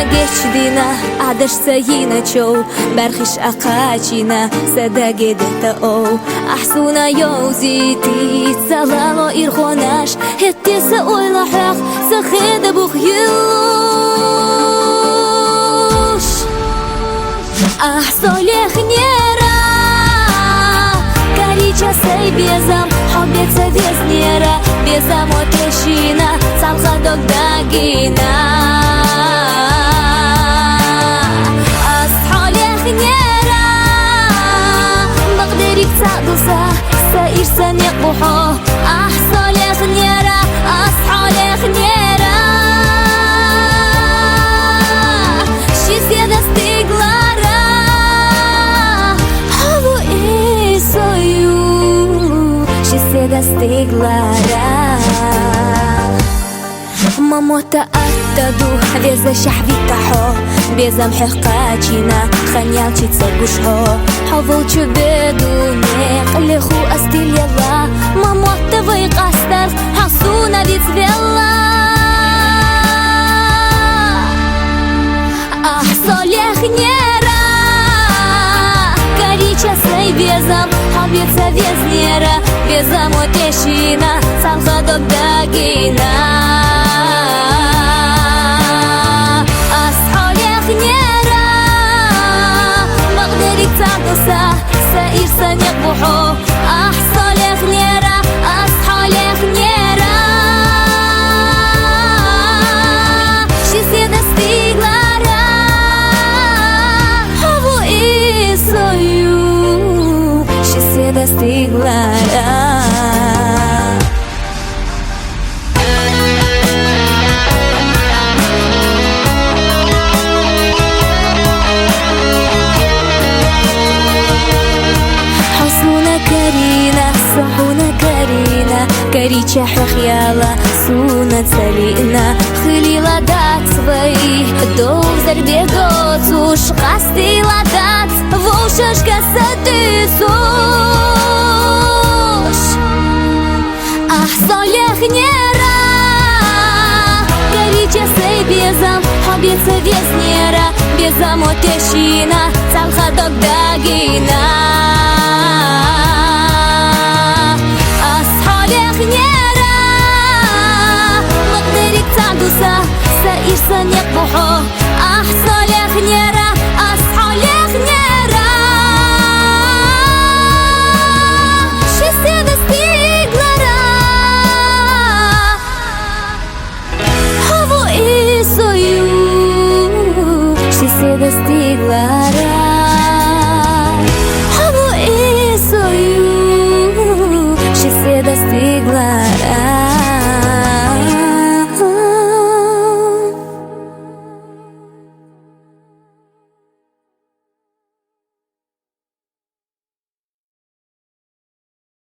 geçdina Adış sayina çoğ Berxiş aqachina Sada gedeta o Ahsuna yoziti Salalo irxonash Hettesa oyla haq Sakheda buх yush Ah soleh nera Karicha say bezam Hobetsa veznera Bezam oteshina Salxa dogdagina سايرسن يقبحو أحصل يا خنيرة أصحى يا خنيرة شي زيادة استقلارة هو إيسايو شي زيادة استقلارة ماموتا أتدو веза шахвитахо безам хеқачина ханялчи цагушхо хаволчу бедуне леху астильяла мамота вайқастар хасуна вицвела ах солех нера карича сай безам хавица везнера безам отешина салха догдагина سايرسن يقبحو أحصل يا خنيرة أصحى يا خنيرة شي سيدة استقلارة هو إيسايو شي سيدة استقلارة Карича хахяла, суна царина Хылила дат свои, дол зарбегот Уж хастила дат, волшашка садысуш Ах, солех нера Карича сей безам, хобеца веснера Безам отешина, салха догдагина Yeah.